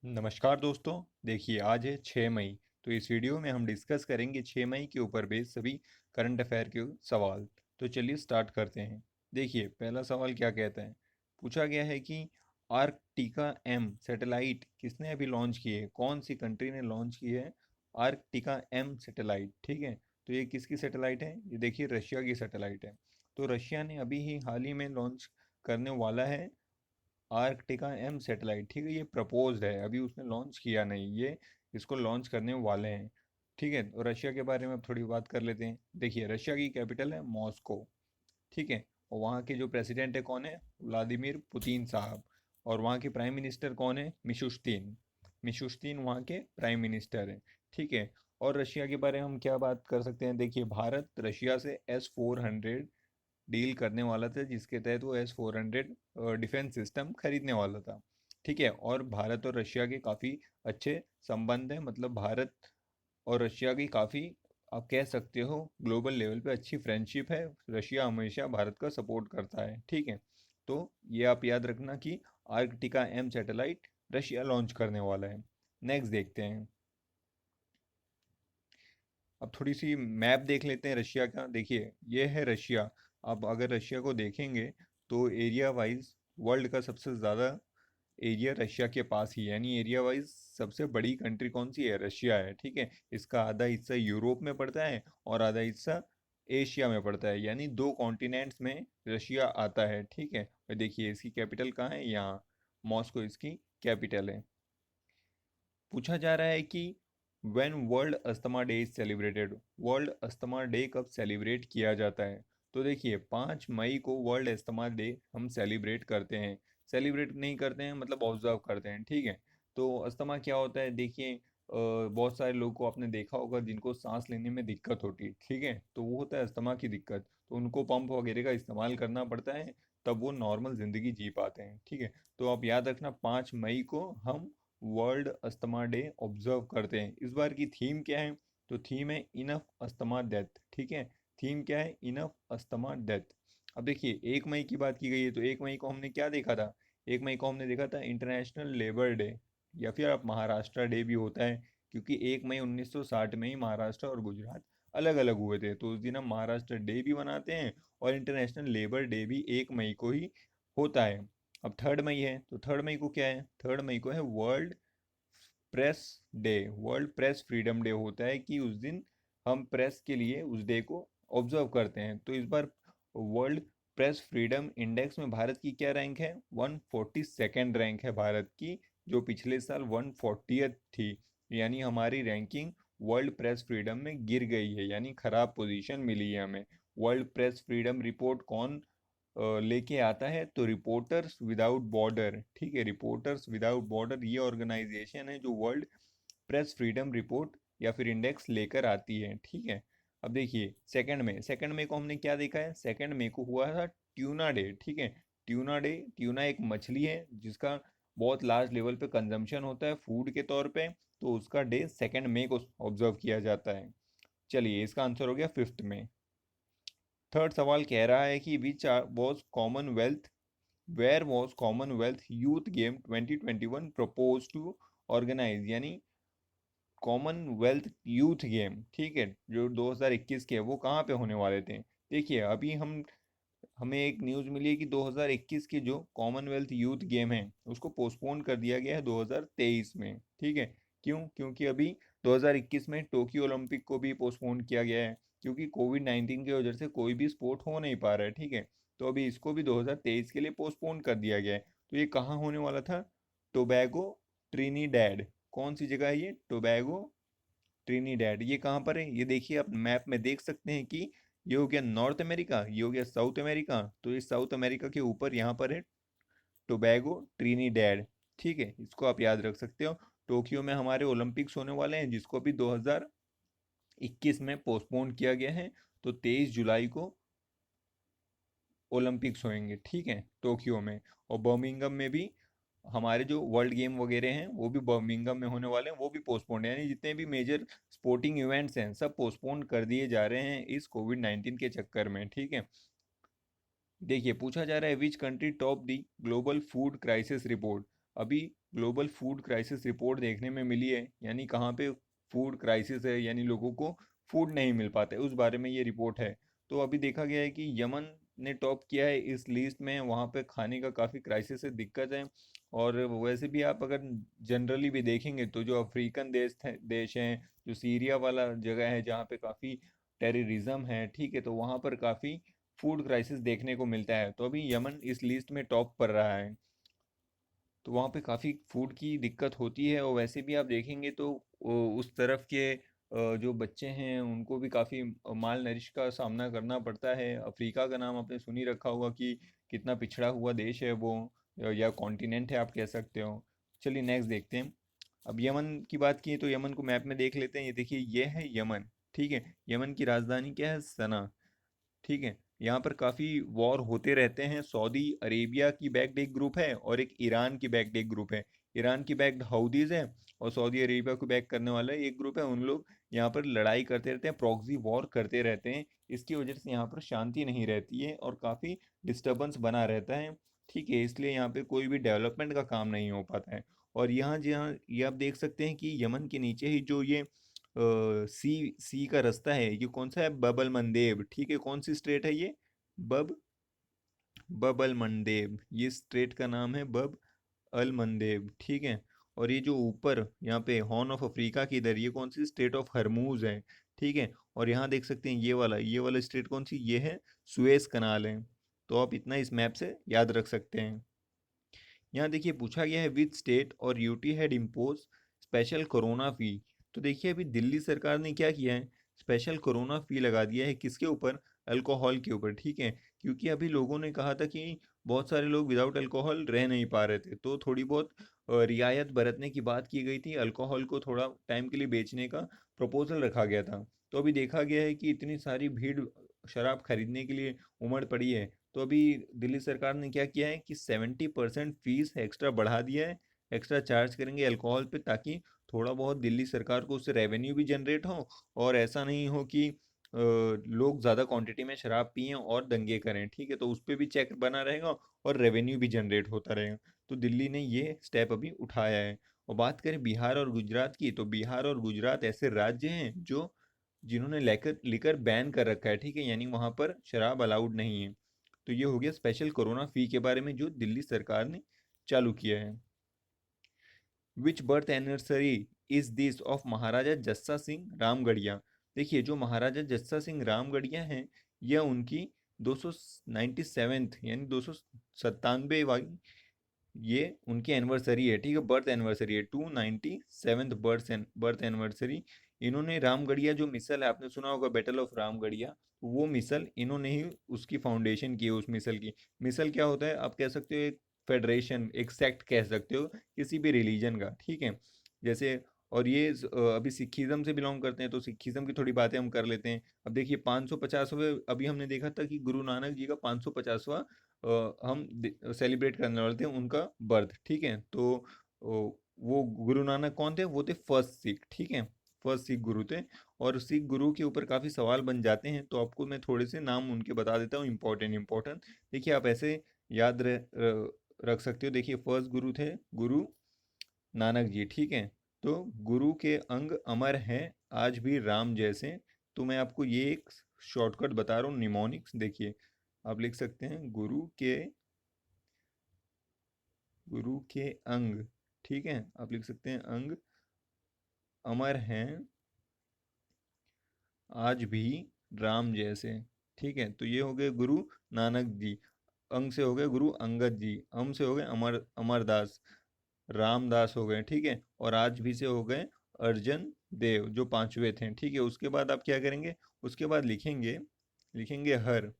नमस्कार दोस्तों। देखिए आज है 6 मई। तो इस वीडियो में हम डिस्कस करेंगे 6 मई के ऊपर बेस्ड सभी करंट अफेयर के सवाल। तो चलिए स्टार्ट करते हैं। देखिए पहला सवाल क्या कहता है। पूछा गया है कि आर्कटिका एम सैटेलाइट किसने अभी लॉन्च की है, कौन सी कंट्री ने लॉन्च की है आर्कटिका एम सैटेलाइट। ठीक है, तो ये किसकी सैटेलाइट है, ये देखिए रशिया की सैटेलाइट है। तो रशिया ने अभी ही हाल ही में लॉन्च करने वाला है आर्कटिका एम सैटेलाइट। ठीक है, ये प्रपोज्ड है, अभी उसने लॉन्च किया नहीं, ये इसको लॉन्च करने वाले हैं। ठीक है, तो रशिया के बारे में अब थोड़ी बात कर लेते हैं। देखिए रशिया की कैपिटल है मॉस्को। ठीक है, और वहाँ के जो प्रेसिडेंट है कौन है, व्लादिमीर पुतिन साहब। और वहाँ के प्राइम मिनिस्टर कौन है, मिशुस्तीन। मिशुस्तीन वहाँ के प्राइम मिनिस्टर हैं। ठीक है, और रशिया के बारे में हम क्या बात कर सकते हैं। देखिए भारत रशिया से S-400 डील करने वाला था, जिसके तहत वो S-400 डिफेंस सिस्टम खरीदने वाला था। ठीक है, और भारत और रशिया के काफ़ी अच्छे संबंध हैं, मतलब भारत और रशिया की काफ़ी, आप कह सकते हो ग्लोबल लेवल पे अच्छी फ्रेंडशिप है। रशिया हमेशा भारत का सपोर्ट करता है। ठीक है, तो ये आप याद रखना कि Arktika M satellite Russia launch करने वाला है। नेक्स्ट देखते हैं। अब थोड़ी सी मैप देख लेते हैं रशिया का। देखिए ये है रशिया। अब अगर रशिया को देखेंगे तो एरिया वाइज वर्ल्ड का सबसे ज़्यादा एरिया रशिया के पास ही है, यानी एरिया वाइज सबसे बड़ी कंट्री कौन सी है, रशिया है। ठीक है, इसका आधा हिस्सा यूरोप में पड़ता है और आधा हिस्सा एशिया में पड़ता है, यानी दो कॉन्टिनेंट्स में रशिया आता है। ठीक है, और देखिए इसकी कैपिटल कहाँ है, यहाँ मॉस्को इसकी कैपिटल है। पूछा जा रहा है कि when world asthma day is celebrated, world asthma day कब सेलिब्रेट किया जाता है। तो देखिए 5 मई को वर्ल्ड अस्थमा डे हम सेलिब्रेट करते हैं। सेलिब्रेट नहीं करते हैं, मतलब ऑब्जर्व करते हैं। ठीक है, तो अस्थमा क्या होता है, देखिए बहुत सारे लोगों को आपने देखा होगा जिनको सांस लेने में दिक्कत होती है। ठीक है, तो वो होता है अस्थमा की दिक्कत, तो उनको पंप वगैरह का इस्तेमाल करना पड़ता है, तब वो नॉर्मल ज़िंदगी जी पाते हैं। ठीक है, तो आप याद रखना 5 मई को हम वर्ल्ड अस्थमा डे ऑब्जर्व करते हैं। इस बार की थीम क्या है, तो थीम है इनफ अस्थमा डेथ। ठीक है, थीम क्या है, इनफ अस्थमा डेथ। अब देखिए 1 मई की बात की गई है, तो 1 मई को हमने क्या देखा था, 1 मई को हमने देखा था इंटरनेशनल लेबर डे, या फिर आप महाराष्ट्र डे भी होता है, क्योंकि 1 मई 1960 में ही महाराष्ट्र और गुजरात अलग अलग हुए थे, तो उस दिन हम महाराष्ट्र डे भी मनाते हैं और इंटरनेशनल लेबर डे भी 1 मई को ही होता है। अब 3 मई है, तो 3 मई को क्या है, 3 मई को है world press day. World press freedom day होता है कि उस दिन हम प्रेस के लिए उस डे को ऑब्जर्व करते हैं। तो इस बार वर्ल्ड प्रेस फ्रीडम इंडेक्स में भारत की क्या रैंक है, 142nd रैंक है भारत की, जो पिछले साल 140th थी। यानी हमारी रैंकिंग वर्ल्ड प्रेस फ्रीडम में गिर गई है, यानी खराब पोजीशन मिली है हमें। वर्ल्ड प्रेस फ्रीडम रिपोर्ट कौन लेके आता है, तो रिपोर्टर्स विदाउट बॉर्डर। ठीक है, रिपोर्टर्स विदाउट बॉर्डर ये ऑर्गेनाइजेशन है जो वर्ल्ड प्रेस फ्रीडम रिपोर्ट या फिर इंडेक्स लेकर आती है। ठीक है, अब देखिए सेकंड में को हमने क्या देखा है, सेकंड में को हुआ था ट्यूना डे। ठीक है, ट्यूना डे, ट्यूना एक मछली है जिसका बहुत लार्ज लेवल पे कंजम्पशन होता है फूड के तौर पे, तो उसका डे 2 मई को ऑब्जर्व किया जाता है। चलिए इसका आंसर हो गया 5 में। थर्ड सवाल कह रहा है कि which was Commonwealth, where was Commonwealth youth game 2021 propose to organise, यानी कॉमनवेल्थ यूथ गेम। ठीक है, जो 2021 के वो कहाँ पे होने वाले थे। देखिए अभी हमें एक न्यूज़ मिली है कि 2021 के जो कॉमनवेल्थ यूथ गेम है उसको पोस्टपोन कर दिया गया है 2023 में। ठीक है, क्यों, क्योंकि अभी 2021 में टोक्यो ओलंपिक को भी पोस्टपोन किया गया है, क्योंकि कोविड-19 की वजह से कोई भी स्पोर्ट हो नहीं पा रहा है। ठीक है, तो अभी इसको भी 2023 के लिए पोस्टपोन कर दिया गया है। तो ये कहाँ होने वाला था, टोबैगो ट्रिनिडैड। कौन सी जगह है ये, टोबैगो ट्रिनिडैड। ये कहाँ पर है, ये देखिए आप मैप में देख सकते हैं कि ये हो गया नॉर्थ अमेरिका, ये हो गया साउथ अमेरिका, तो ये साउथ अमेरिका के ऊपर यहाँ पर है टोबैगो ट्रिनिडैड। ठीक है, इसको आप याद रख सकते हो। टोक्यो में हमारे ओलंपिक्स होने वाले हैं, जिसको भी 2021 में पोस्टपोन किया गया है, तो 23 जुलाई को ओलंपिक्स होंगे। ठीक है, टोक्यो में। और बर्मिंघम में भी हमारे जो वर्ल्ड गेम वगैरह हैं वो भी बर्मिंघम में होने वाले हैं, वो भी पोस्टपोन है, यानी जितने भी मेजर स्पोर्टिंग इवेंट्स हैं सब पोस्टपोन कर दिए जा रहे हैं इस कोविड-19 के चक्कर में। ठीक है, देखिए पूछा जा रहा है which country top the global food crisis report. अभी ग्लोबल फूड क्राइसिस रिपोर्ट देखने में मिली है, यानी कहाँ पे फूड क्राइसिस है, यानी लोगों को फूड नहीं मिल पाता है, उस बारे में ये रिपोर्ट है। तो अभी देखा गया है कि यमन ने टॉप किया है इस लिस्ट में, वहाँ पे खाने का काफ़ी क्राइसिस है, दिक्कत है। और वैसे भी आप अगर जनरली भी देखेंगे तो जो अफ्रीकन देश हैं, जो सीरिया वाला जगह है जहाँ पे काफ़ी टेररिज्म है, ठीक है, तो वहाँ पर काफ़ी फूड क्राइसिस देखने को मिलता है। तो अभी यमन इस लिस्ट में टॉप पर रहा है, तो वहाँ पे काफ़ी फूड की दिक्कत होती है। और वैसे भी आप देखेंगे तो उस तरफ के जो बच्चे हैं उनको भी काफ़ी माल नरिश का सामना करना पड़ता है। अफ्रीका का नाम आपने सुन ही रखा होगा कि कितना पिछड़ा हुआ देश है वो, या कॉन्टिनेंट है आप कह सकते हो। चलिए नेक्स्ट देखते हैं। अब यमन की बात की तो यमन को मैप में देख लेते हैं। ये देखिए, ये है यमन, ठीक है। यमन की राजधानी क्या है? सना, ठीक है। यहाँ पर काफ़ी वॉर होते रहते हैं। सऊदी अरेबिया की बैक्ड एक ग्रुप है और एक ईरान की बैक्ड एक ग्रुप है। ईरान की बैक्ड हाउदीज है और सऊदी अरेबिया को बैक करने वाला एक ग्रुप है। उन लोग यहाँ पर लड़ाई करते रहते हैं, प्रॉक्सी वॉर करते रहते हैं। इसकी वजह से यहाँ पर शांति नहीं रहती है और काफ़ी डिस्टर्बेंस बना रहता है, ठीक है। इसलिए यहाँ पे कोई भी डेवलपमेंट का काम नहीं हो पाता है। और यहाँ जहाँ ये आप देख सकते हैं कि यमन के नीचे ही जो ये सी का रास्ता है, ये कौन सा है? बबल मंदेब, ठीक है। कौन सी स्टेट है ये? बब बबल मंदेब, ये स्टेट का नाम है बब अल मंदेब, ठीक है। और ये जो ऊपर यहाँ पे हॉर्न ऑफ अफ्रीका की इधर, ये कौन सी? स्टेट ऑफ हरमूज है, ठीक है। और यहाँ देख सकते हैं ये वाला स्टेट कौन सी? ये है सुएज कनाल है। तो आप इतना इस मैप से याद रख सकते हैं। यहाँ देखिए पूछा गया है विच स्टेट और UT had impose special corona fee. तो देखिए अभी दिल्ली सरकार ने क्या किया है, स्पेशल कोरोना फी लगा दिया है। किसके ऊपर? अल्कोहल के ऊपर, ठीक है। क्योंकि अभी लोगों ने कहा था कि बहुत सारे लोग विदाउट अल्कोहल रह नहीं पा रहे थे, तो थोड़ी बहुत रियायत बरतने की बात की गई थी। अल्कोहल को थोड़ा टाइम के लिए बेचने का प्रपोजल रखा गया था। तो अभी देखा गया है कि इतनी सारी भीड़ शराब खरीदने के लिए उमड़ पड़ी है। तो अभी दिल्ली सरकार ने क्या किया है कि 70% फीस एक्स्ट्रा बढ़ा दिया है, एक्स्ट्रा चार्ज करेंगे अल्कोहल पे, ताकि थोड़ा बहुत दिल्ली सरकार को उससे रेवेन्यू भी जनरेट हो। और ऐसा नहीं हो कि लोग ज़्यादा क्वांटिटी में शराब पिएं और दंगे करें, ठीक है। तो उस पर भी चेक बना रहेगा और रेवेन्यू भी जनरेट होता रहेगा। तो दिल्ली ने ये स्टेप अभी उठाया है। और बात करें बिहार और गुजरात की, तो बिहार और गुजरात ऐसे राज्य हैं जो जिन्होंने लेकर लिकर बैन कर रखा है, ठीक है, यानी वहाँ पर शराब अलाउड नहीं है। तो ये हो गया स्पेशल कोरोना फी के बारे में जो दिल्ली सरकार ने चालू किया है। Which birth anniversary is this of Maharaja Jassa Singh Ramgarhia. देखिए जो महाराजा जस्सा सिंह रामगढ़िया हैं, यह उनकी 297th यानी 297वां ये उनकी एनिवर्सरी है, ठीक है। बर्थ एनिवर्सरी है, 297th बर्थ एनिवर्सरी। इन्होंने रामगढ़िया जो मिसल है, आपने सुना होगा बैटल ऑफ रामगढ़िया, तो वो मिसल इन्होंने ही उसकी फाउंडेशन की है। उस मिसल की, मिसल क्या होता है आप कह सकते हो? एक फेडरेशन, एक सेक्ट कह सकते हो किसी भी रिलीजन का, ठीक है। जैसे और ये अभी सिखिज्म से बिलोंग करते हैं, तो सिखिज्म की थोड़ी बातें हम कर लेते हैं। अब देखिए 550वें, अभी हमने देखा था कि गुरु नानक जी का 550वां हम सेलिब्रेट करने वाले थे उनका बर्थ, ठीक है। तो वो गुरु नानक कौन थे? वो थे फर्स्ट सिख, ठीक है, फर्स्ट सिख गुरु थे। और सिख गुरु के ऊपर काफ़ी सवाल बन जाते हैं, तो आपको मैं थोड़े से नाम उनके बता देता हूँ, इंपॉर्टेंट इंपॉर्टेंट। देखिए आप ऐसे याद रख सकते हो। देखिए फर्स्ट गुरु थे गुरु नानक जी, ठीक है। तो गुरु के अंग अमर हैं आज भी राम जैसे। तो मैं आपको ये एक शॉर्टकट बता रहा हूँ, निमोनिक्स। देखिए आप लिख सकते हैं गुरु के अंग, ठीक है। आप लिख सकते हैं अंग अमर हैं आज भी राम जैसे, ठीक है। तो ये हो गए गुरु नानक जी। अंग से हो गए गुरु अंगद जी, अम से हो गए अमरदास, रामदास हो गए, ठीक है। और आज भी से हो गए अर्जन देव, जो पांचवे थे, ठीक है। उसके बाद आप क्या करेंगे? उसके बाद लिखेंगे लिखेंगे हर,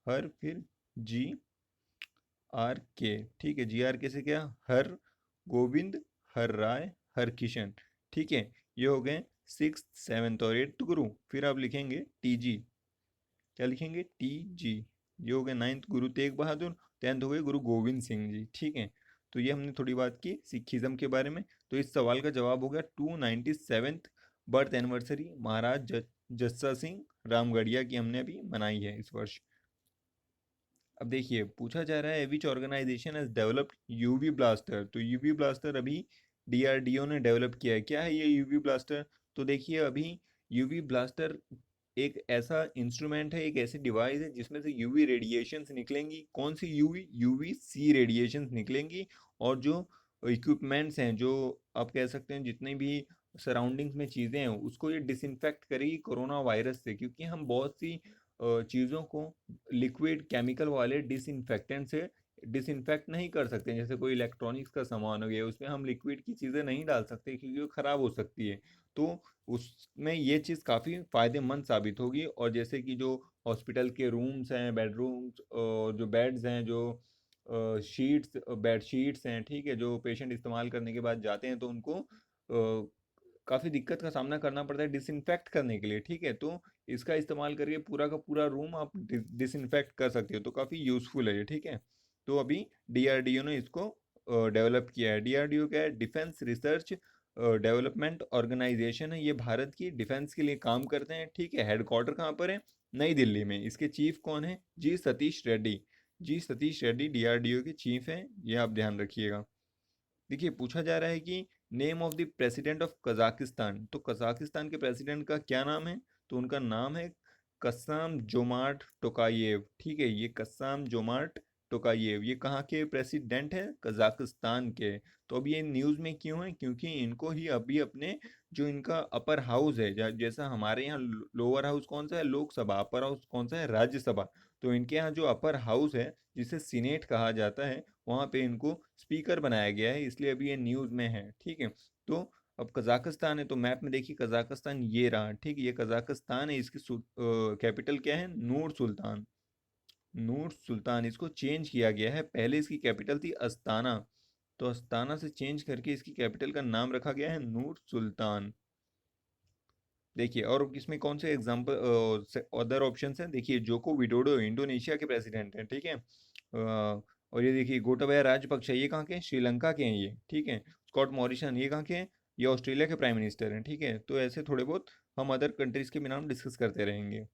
हर फिर जी आर के, ठीक है। जी आर के से क्या? हर गोविंद, हर राय, हर किशन, ठीक है। ये हो गए सिक्स, सेवेंथ और एट्थ गुरु। फिर आप लिखेंगे टी जी, क्या लिखेंगे? T G. ये हो गए नाइन्थ गुरु तेग बहादुर, 10th हो गए गुरु गोविंद सिंह जी, ठीक है। तो ये हमने थोड़ी बात की सिखिज्म के बारे में। तो इस सवाल का जवाब हो गया 297th बर्थ एनिवर्सरी महाराज जस्सा सिंह रामगढ़िया की हमने अभी मनाई है इस वर्ष। अब देखिए पूछा जा रहा है which organisation has developed UV blaster, तो यूवी ब्लास्टर अभी डीआरडीओ ने डेवलप किया है। क्या है ये यूवी ब्लास्टर? तो देखिए अभी यूवी ब्लास्टर एक ऐसा इंस्ट्रूमेंट है, एक ऐसी डिवाइस है जिसमें से यूवी रेडिएशंस निकलेंगी। कौन सी यूवी? यूवी सी रेडिएशंस निकलेंगी। और जो इक्विपमेंट्स हैं, जो आप कह सकते हैं जितनी भी सराउंडिंग्स में चीज़ें हैं, उसको ये डिसइंफेक्ट करेगी कोरोना वायरस से, क्योंकि हम बहुत सी चीज़ों को लिक्विड केमिकल वाले डिसइंफेक्टेंट से डिसइंफेक्ट नहीं कर सकते। जैसे कोई इलेक्ट्रॉनिक्स का सामान हो गया, उसमें हम लिक्विड की चीज़ें नहीं डाल सकते क्योंकि वो ख़राब हो सकती है। तो उसमें ये चीज़ काफ़ी फ़ायदेमंद साबित होगी। और जैसे कि जो हॉस्पिटल के रूम्स हैं, बेडरूम्स, जो बेड्स हैं, जो शीट्स बेड शीट्स हैं, ठीक है, जो पेशेंट इस्तेमाल करने के बाद जाते हैं तो उनको काफ़ी दिक्कत का सामना करना पड़ता है डिसइंफेक्ट करने के लिए, ठीक है। तो इसका इस्तेमाल करके पूरा का पूरा रूम आप डिसइंफेक्ट कर सकते हो, तो काफ़ी यूज़फुल है ये, ठीक है। तो अभी डीआरडीओ ने इसको डेवलप किया है। डीआरडीओ क्या है? डिफेंस रिसर्च डेवलपमेंट ऑर्गेनाइजेशन है। ये भारत की डिफेंस के लिए काम करते हैं, ठीक है। हेडक्वार्टर कहाँ पर है? नई दिल्ली में। इसके चीफ कौन है? जी सतीश रेड्डी। जी सतीश रेड्डी डीआरडीओ के चीफ हैं, ये आप ध्यान रखिएगा। देखिए पूछा जा रहा है कि name of the president of Kazakhstan, तो कजाकिस्तान के प्रेसिडेंट का क्या नाम है? तो उनका नाम है कस्साम जोमार्ट टोकायेव, ठीक है। ये कस्साम जोमार्ट टोकायेव, ये कहाँ के प्रेसिडेंट है? कजाकिस्तान के। तो अब ये न्यूज़ में क्यों है? क्योंकि इनको ही अभी अपने जो इनका अपर हाउस है, जैसा हमारे यहाँ लोअर हाउस कौन सा है? लोकसभा। अपर हाउस कौन सा है? राज्यसभा। तो इनके यहाँ जो अपर हाउस है, जिसे सीनेट कहा जाता है, वहाँ पे इनको स्पीकर बनाया गया है, इसलिए अभी ये न्यूज़ में है, ठीक है। तो अब कजाकिस्तान है, तो मैप में देखिए कजाकिस्तान ये रहा, ठीक है, ये कजाकिस्तान है। इसकी कैपिटल क्या है? नूर सुल्तान। नूर सुल्तान, इसको चेंज किया गया है। पहले इसकी कैपिटल थी अस्ताना, तो अस्ताना से चेंज करके इसकी कैपिटल का नाम रखा गया है नूर सुल्तान। देखिए और इसमें कौन से एग्जाम्पल अदर ऑप्शंस हैं? देखिए जोको विडोडो इंडोनेशिया के प्रेसिडेंट हैं, ठीक है। और ये देखिए गोटाबाया राजपक्षे, ये कहाँ के हैं? श्रीलंका के हैं ये, ठीक है। स्कॉट मॉरिसन, ये कहाँ के हैं? ये ऑस्ट्रेलिया के प्राइम मिनिस्टर हैं, ठीक है। तो ऐसे थोड़े बहुत हम अदर कंट्रीज के भी नाम डिस्कस करते रहेंगे।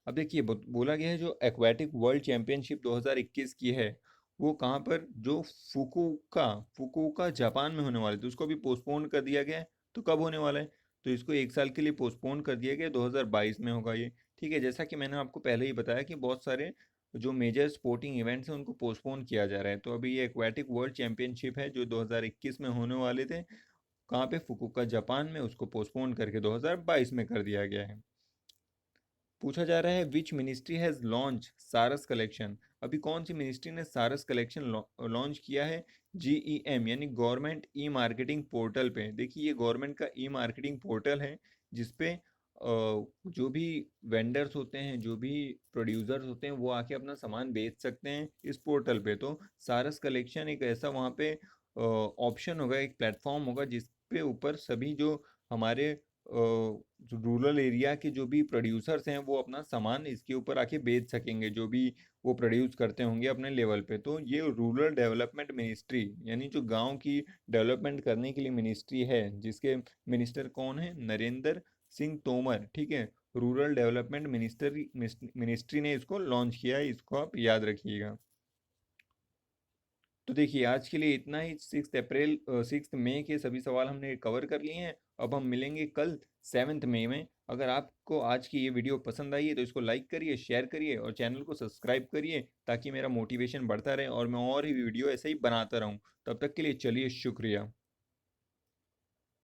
अब देखिए बोला गया है जो एक्वेटिक वर्ल्ड चैंपियनशिप 2021 की है, वो कहाँ पर? जो फुकुओका, फुकुओका जापान में होने वाले थे, उसको भी पोस्टपोन कर दिया गया है। तो कब होने वाला है? तो इसको एक साल के लिए पोस्टपोन कर दिया गया, 2022 में होगा ये, ठीक है। जैसा कि मैंने आपको पहले ही बताया कि बहुत सारे जो मेजर स्पोर्टिंग इवेंट्स हैं उनको पोस्टपोन किया जा रहा है। तो अभी ये एक्वेटिक वर्ल्ड चैंपियनशिप है जो 2021 में होने वाले थे, कहाँ पे? फुकुओका जापान में, उसको पोस्टपोन करके 2022 में कर दिया गया है। पूछा जा रहा है विच मिनिस्ट्री हैज़ लॉन्च सारस कलेक्शन, अभी कौन सी मिनिस्ट्री ने सारस कलेक्शन लॉन्च किया है? जीईएम यानी गवर्नमेंट ई मार्केटिंग पोर्टल पे। देखिए ये गवर्नमेंट का ई मार्केटिंग पोर्टल है, जिसपे जो भी वेंडर्स होते हैं, जो भी प्रोड्यूसर्स होते हैं, वो आके अपना सामान बेच सकते हैं इस पोर्टल पे। तो सारस कलेक्शन एक ऐसा वहाँ पे ऑप्शन होगा, एक प्लेटफॉर्म होगा, जिस पे ऊपर सभी जो हमारे रूरल एरिया के जो भी प्रोड्यूसर्स हैं वो अपना सामान इसके ऊपर आके बेच सकेंगे, जो भी वो प्रोड्यूस करते होंगे अपने लेवल पे। तो ये रूरल डेवलपमेंट मिनिस्ट्री, यानी जो गांव की डेवलपमेंट करने के लिए मिनिस्ट्री है, जिसके मिनिस्टर कौन है? नरेंद्र सिंह तोमर, ठीक है। रूरल डेवलपमेंट मिनिस्ट्री ने इसको लॉन्च किया है, इसको आप याद रखिएगा। तो देखिए आज के लिए इतना ही। 6 मई के सभी सवाल हमने कवर कर लिए हैं। अब हम मिलेंगे कल 7 मई में। अगर आपको आज की ये वीडियो पसंद आई है तो इसको लाइक करिए, शेयर करिए और चैनल को सब्सक्राइब करिए, ताकि मेरा मोटिवेशन बढ़ता रहे और मैं और ही वीडियो ऐसे ही बनाता रहूँ। तब तक के लिए चलिए, शुक्रिया।